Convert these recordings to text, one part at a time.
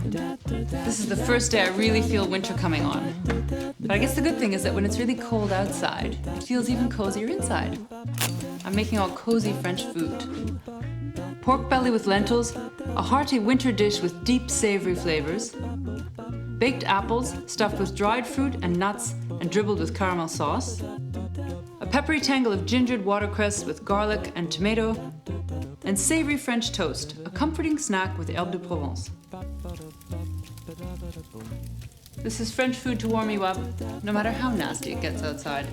This is the first day I really feel winter coming on. But I guess the good thing is that when it's really cold outside, it feels even cozier inside. I'm making all cozy French food. Pork belly with lentils, a hearty winter dish with deep savory flavors, baked apples stuffed with dried fruit and nuts and dribbled with caramel sauce, a peppery tangle of gingered watercress with garlic and tomato, and savory French toast, a comforting snack with herbes de Provence. This is French food to warm you up, no matter how nasty it gets outside.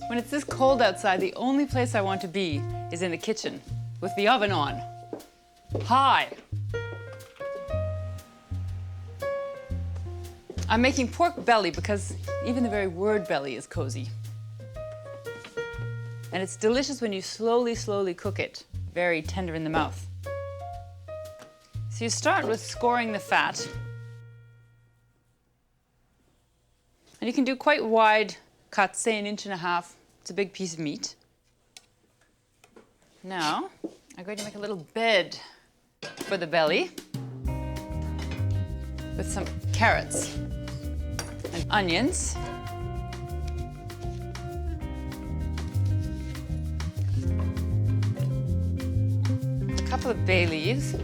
When it's this cold outside, the only place I want to be is in the kitchen, with the oven on. Hi! I'm making pork belly because even the very word belly is cozy. And it's delicious when you slowly cook it, very tender in the mouth. So you start with scoring the fat. And you can do quite wide cuts, say 1.5 inches. It's a big piece of meat. Now, I'm going to make a little bed for the belly with some carrots and onions. A couple of bay leaves,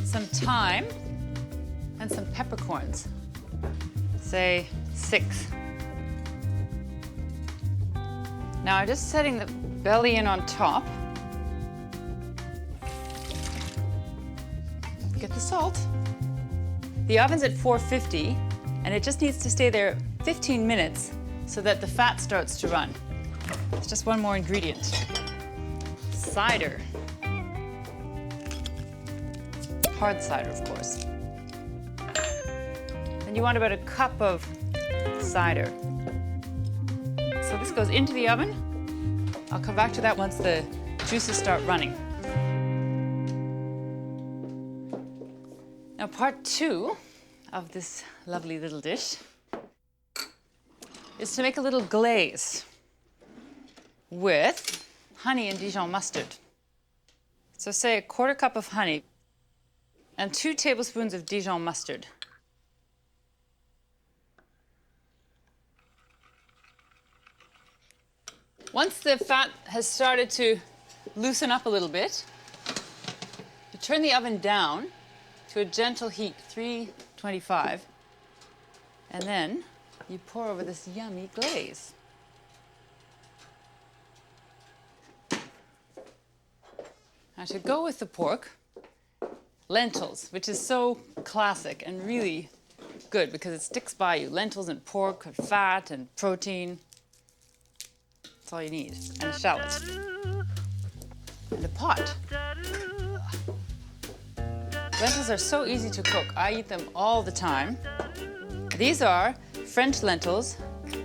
some thyme, and some peppercorns. Say 6. Now I'm just setting the belly in on top. Get the salt. The oven's at 450, and it just needs to stay there 15 minutes so that the fat starts to run. It's just one more ingredient. Cider. Hard cider, of course. And you want about 1 cup of cider. So this goes into the oven. I'll come back to that once the juices start running. Now, part 2 of this lovely little dish is to make a little glaze with honey and Dijon mustard. So say 1/4 cup of honey and 2 tablespoons of Dijon mustard. Once the fat has started to loosen up a little bit, you turn the oven down to a gentle heat, 325, and then you pour over this yummy glaze. Now to go with the pork, lentils, which is so classic and really good because it sticks by you. Lentils and pork and fat and protein. That's all you need. And a shallot. And a pot. Lentils are so easy to cook. I eat them all the time. These are French lentils,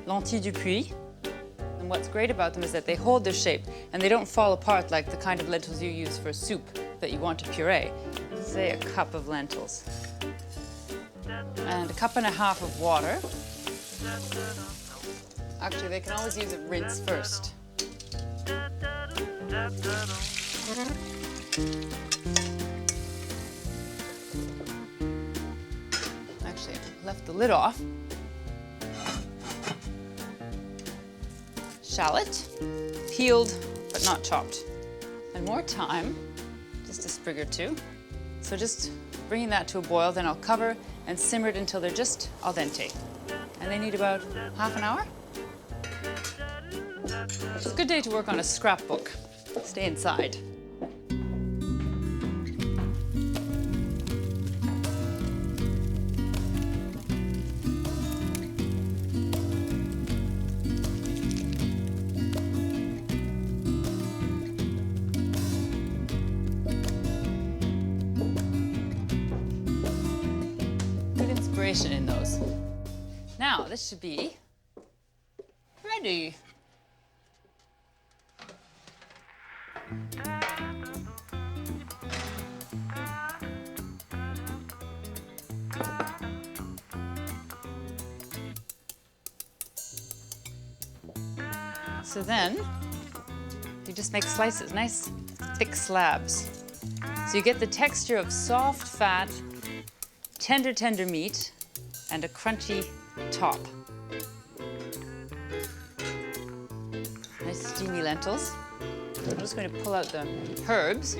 lentils du Puy. And what's great about them is that they hold their shape and they don't fall apart like the kind of lentils you use for soup that you want to puree. Say 1 cup of lentils. And 1.5 cups of water. Actually, they can always use a rinse first. Actually, I left the lid off. Shallot, peeled but not chopped. And more thyme, just a sprig or 2. So just bringing that to a boil, then I'll cover and simmer it until they're just al dente. And they need about half an hour. It's a good day to work on a scrapbook. Stay inside. Good inspiration in those. Now, this should be ready. So then, you just make slices, nice thick slabs. So you get the texture of soft, fat, tender meat, and a crunchy top. Nice steamy lentils. I'm just going to pull out the herbs.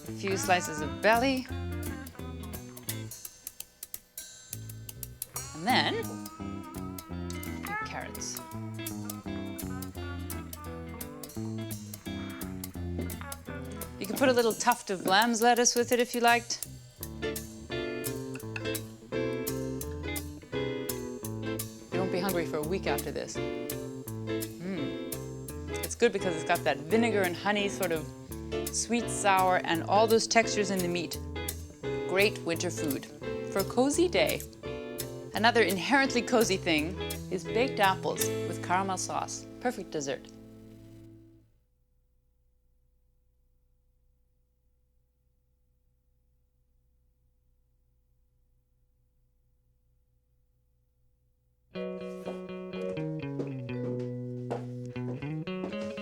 A few slices of belly. And then, carrots. You can put a little tuft of lamb's lettuce with it if you liked. You won't be hungry for a week after this. It's good because it's got that vinegar and honey, sort of sweet, sour, and all those textures in the meat. Great winter food for a cozy day. Another inherently cozy thing is baked apples with caramel sauce. Perfect dessert.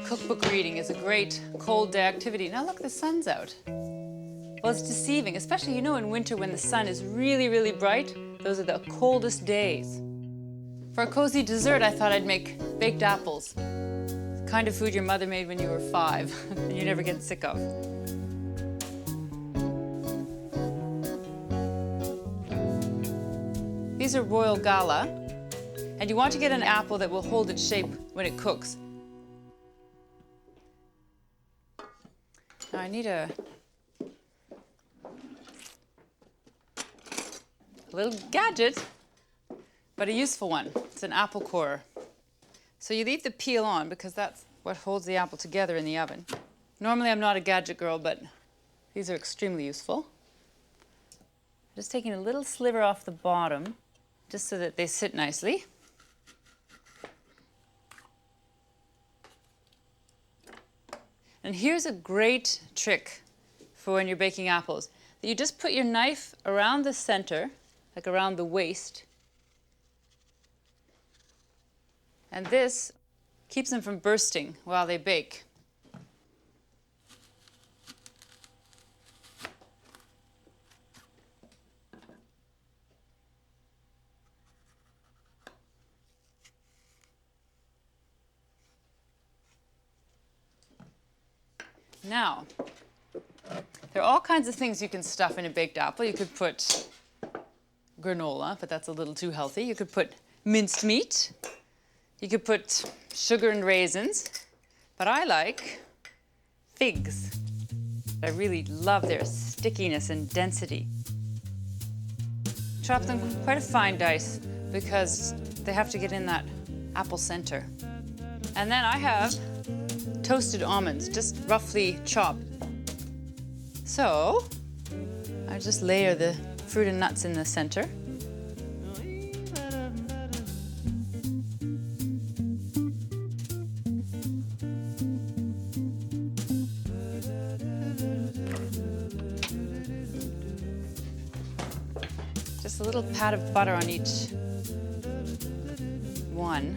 Cookbook reading is a great cold day activity. Now look, the sun's out. Well, it's deceiving, especially, in winter when the sun is really, really bright. Those are the coldest days. For a cozy dessert, I thought I'd make baked apples. The kind of food your mother made when you were 5 and you never get sick of. These are Royal Gala, and you want to get an apple that will hold its shape when it cooks. Now I need a little gadget, but a useful one. It's an apple corer. So you leave the peel on because that's what holds the apple together in the oven. Normally I'm not a gadget girl, but these are extremely useful. Just taking a little sliver off the bottom, just so that they sit nicely. And here's a great trick for when you're baking apples. That you just put your knife around the center, like around the waist. And this keeps them from bursting while they bake. Now, there are all kinds of things you can stuff in a baked apple. You could put granola, but that's a little too healthy. You could put minced meat. You could put sugar and raisins. But I like figs. I really love their stickiness and density. Chop them quite a fine dice because they have to get in that apple center. And then I have toasted almonds, just roughly chopped. So I just layer the fruit and nuts in the center. Just a little pat of butter on each one.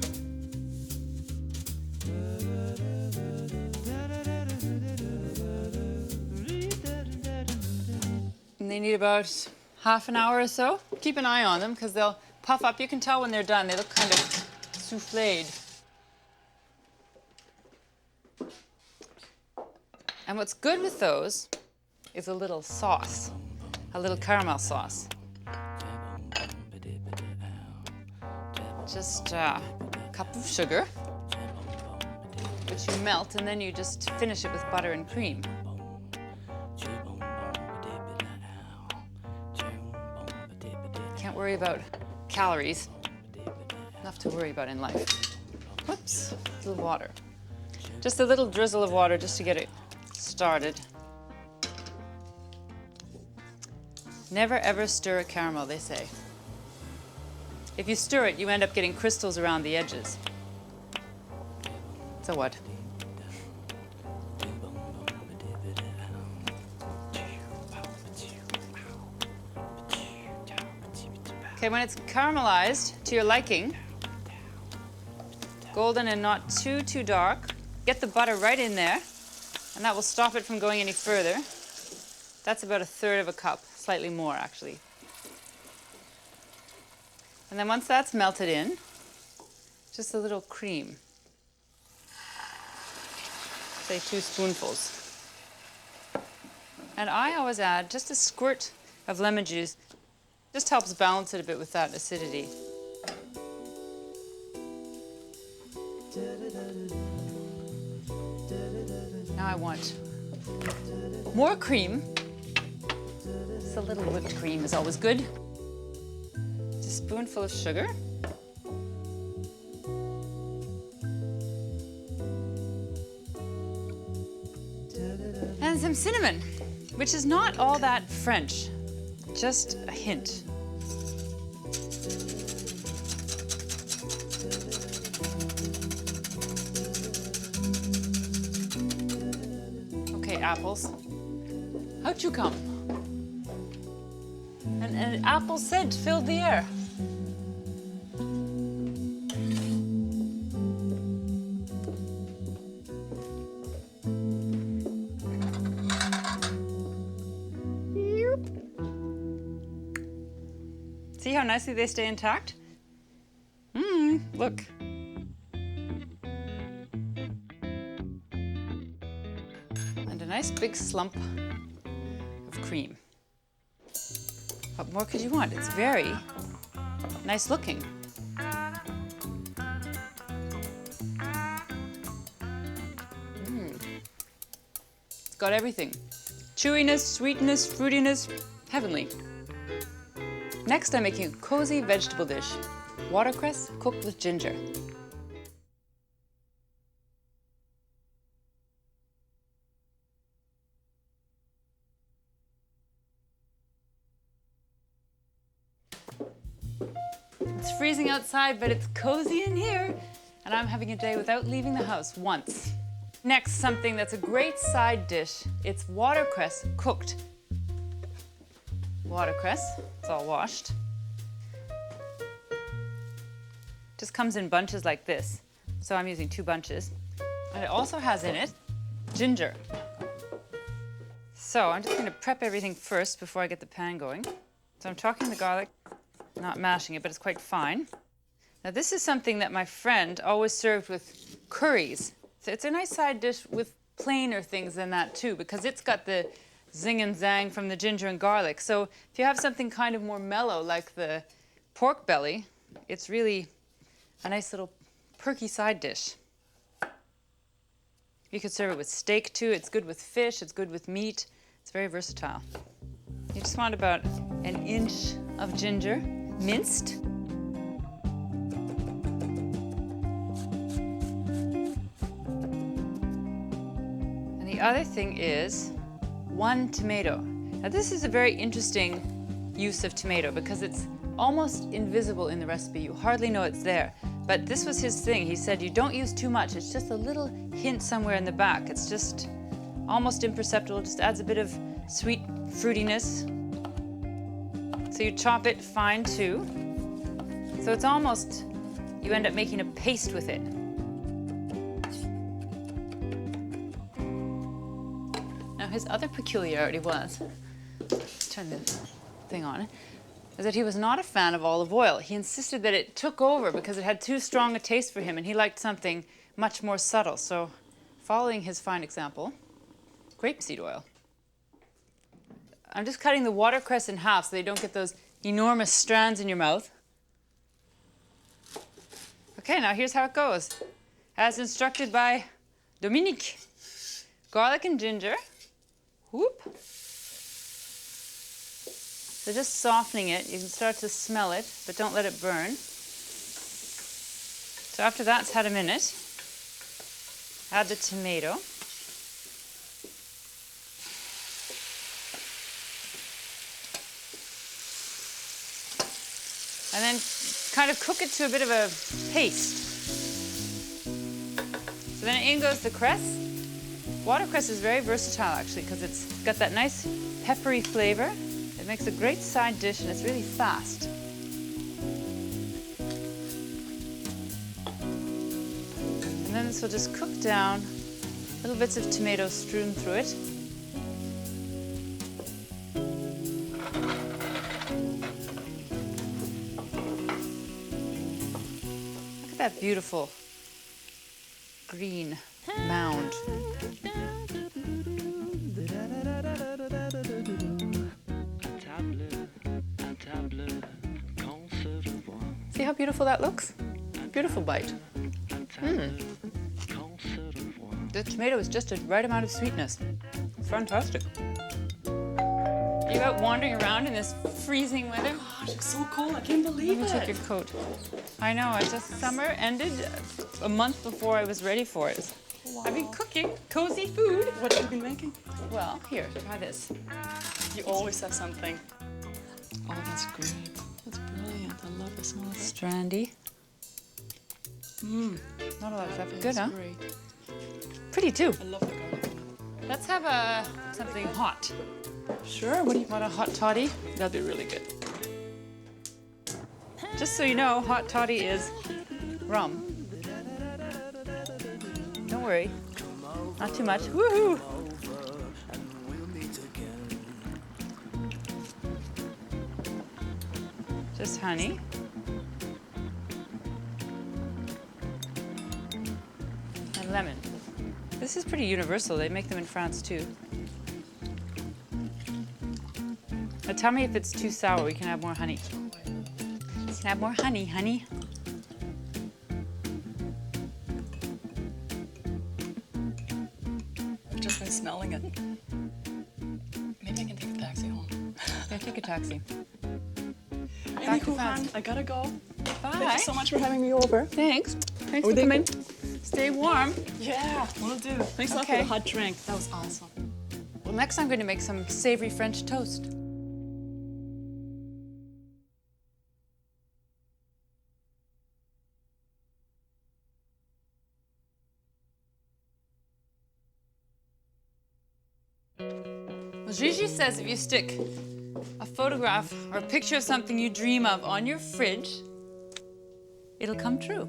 And they need about half an hour or so. Keep an eye on them because they'll puff up. You can tell when they're done. They look kind of souffled. And what's good with those is a little sauce, a little caramel sauce. Just a cup of sugar, which you melt, and then you just finish it with butter and cream. Can't worry about calories. Enough to worry about in life. Whoops, a little water. Just a little drizzle of water just to get it started. Never ever stir a caramel, they say. If you stir it, you end up getting crystals around the edges. So what? Okay, when it's caramelized to your liking, golden and not too dark, get the butter right in there, and that will stop it from going any further. That's about 1/3 of a cup, slightly more actually. And then once that's melted in, just a little cream. Say 2 spoonfuls. And I always add just a squirt of lemon juice. Just helps balance it a bit with that acidity. Now I want more cream. Just a little whipped cream is always good. Just a spoonful of sugar. And some cinnamon, which is not all that French. Just a hint. Okay, apples. Out you come. And an apple scent filled the air. See how nicely they stay intact? Look. And a nice big slump of cream. What more could you want? It's very nice looking. It's got everything. Chewiness, sweetness, fruitiness, heavenly. Next, I'm making a cozy vegetable dish, watercress cooked with ginger. It's freezing outside, but it's cozy in here, and I'm having a day without leaving the house once. Next, something that's a great side dish. It's watercress cooked. Watercress, it's all washed. Just comes in bunches like this. So I'm using 2 bunches. And it also has in it ginger. So I'm just going to prep everything first before I get the pan going. So I'm chopping the garlic, not mashing it, but it's quite fine. Now this is something that my friend always served with curries. So it's a nice side dish with plainer things than that too, because it's got the zing and zang from the ginger and garlic. So if you have something kind of more mellow like the pork belly, it's really a nice little perky side dish. You could serve it with steak too. It's good with fish, it's good with meat. It's very versatile. You just want about 1 inch of ginger, minced. And the other thing is 1 tomato. Now this is a very interesting use of tomato because it's almost invisible in the recipe. You hardly know it's there. But this was his thing. He said you don't use too much. It's just a little hint somewhere in the back. It's just almost imperceptible. It just adds a bit of sweet fruitiness. So you chop it fine too. So it's almost, you end up making a paste with it. Now his other peculiarity was, turn the thing on, is that he was not a fan of olive oil. He insisted that it took over because it had too strong a taste for him and he liked something much more subtle. So following his fine example, grapeseed oil. I'm just cutting the watercress in half so they don't get those enormous strands in your mouth. Okay, now here's how it goes. As instructed by Dominique. Garlic and ginger. Whoop. So just softening it, you can start to smell it, but don't let it burn. So after that's had a minute, add the tomato. And then kind of cook it to a bit of a paste. So then in goes the cress. Watercress is very versatile actually because it's got that nice peppery flavor. It makes a great side dish and it's really fast. And then this will just cook down, little bits of tomato strewn through it. Look at that beautiful green mound. See how beautiful that looks? Beautiful bite. The tomato is just the right amount of sweetness. Fantastic. Are you out wandering around in this freezing weather? Gosh, it's so cold. I can't believe it. Let me take your coat. I know, it's just summer ended a month before I was ready for it. Wow. I've been cooking cozy food. What have you been making? Well, here, try this. You always have something. Oh, that's great. That's brilliant. I love the smell of it. Strandy. Not a lot of pepper. Good, huh? Great. Pretty too. I love the garlic. Let's have something hot. Sure. What do you Want a hot toddy? That'll be really good. Just so you know, hot toddy is rum. Don't worry. Not too much. Woohoo! Just honey. And lemon. This is pretty universal. They make them in France too. Now tell me if it's too sour. We can add more honey. We can add more honey, honey. I've just been smelling it. Maybe I can take a taxi home. Yeah, take a taxi. Anywho, to France. I gotta go. Bye. Thank you so much for having me over. Thanks. Thanks Oh, for they- coming. Stay warm. Yeah, will do. Thanks a lot for Okay. the hot drink. That was awesome. Well, next I'm going to make some savory French toast. Well, Gigi says if you stick a photograph or a picture of something you dream of on your fridge, it'll come true.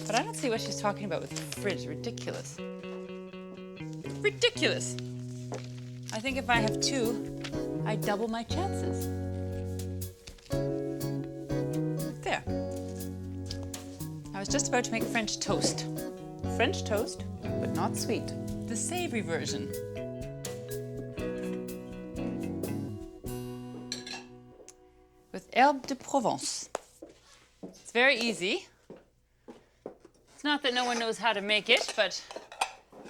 But I don't see what she's talking about with the fridge. Ridiculous. Ridiculous. I think if I have two, I double my chances. There. I was just about to make French toast. French toast, but not sweet. The savory version. With herbe de Provence. It's very easy. It's not that no one knows how to make it, but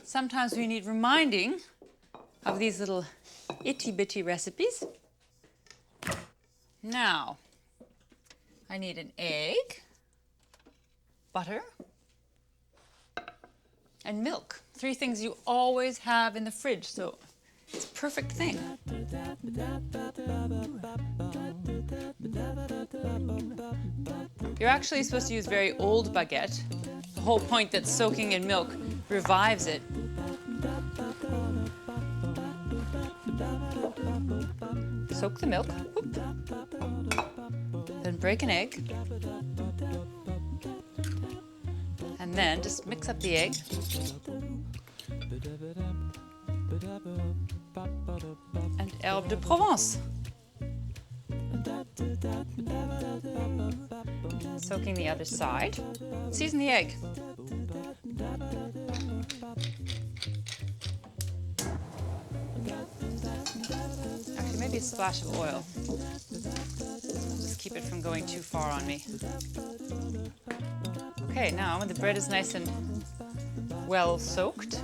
sometimes we need reminding of these little itty-bitty recipes. Now, I need an egg, butter, and milk. 3 things you always have in the fridge, so it's a perfect thing. You're actually supposed to use very old baguette. The whole point that soaking in milk revives it. Soak the milk. Whoop. Then break an egg. And then just mix up the egg. And herbe de Provence. Soaking the other side. Season the egg. Actually, maybe a splash of oil. Just keep it from going too far on me. Okay, now when the bread is nice and well soaked,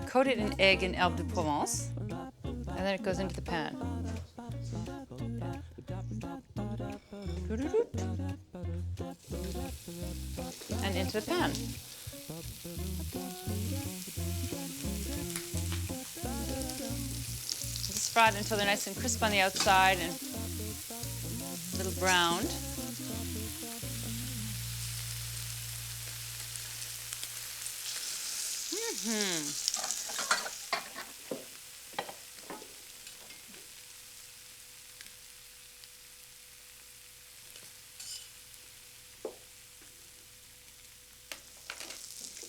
coat it in egg and herbe de Provence, and then it goes into the pan. And into the pan. Just fry it until they're nice and crisp on the outside and browned.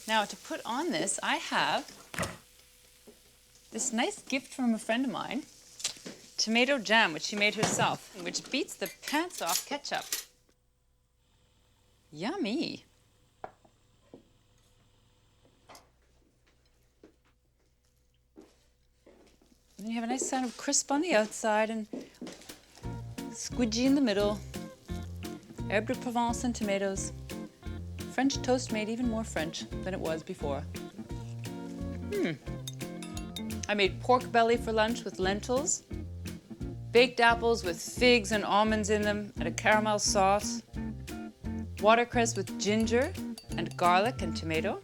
Now to put on this, I have this nice gift from a friend of mine, tomato jam, which she made herself, which beats the pants off ketchup. Yummy. And you have a nice kind of crisp on the outside and squidgy in the middle. Herbe de Provence and tomatoes. French toast made even more French than it was before. I made pork belly for lunch with lentils, baked apples with figs and almonds in them and a caramel sauce, watercress with ginger and garlic and tomato,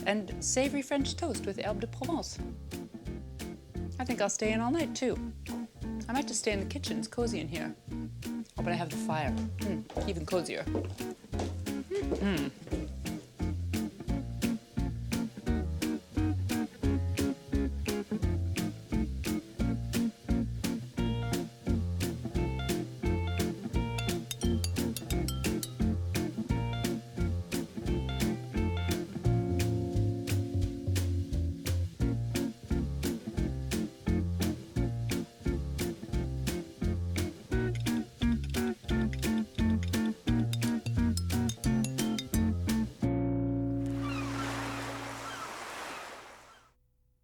and savory French toast with herbe de Provence. I think I'll stay in all night too. I might just stay in the kitchen, it's cozy in here. Oh, but I have the fire, even cozier.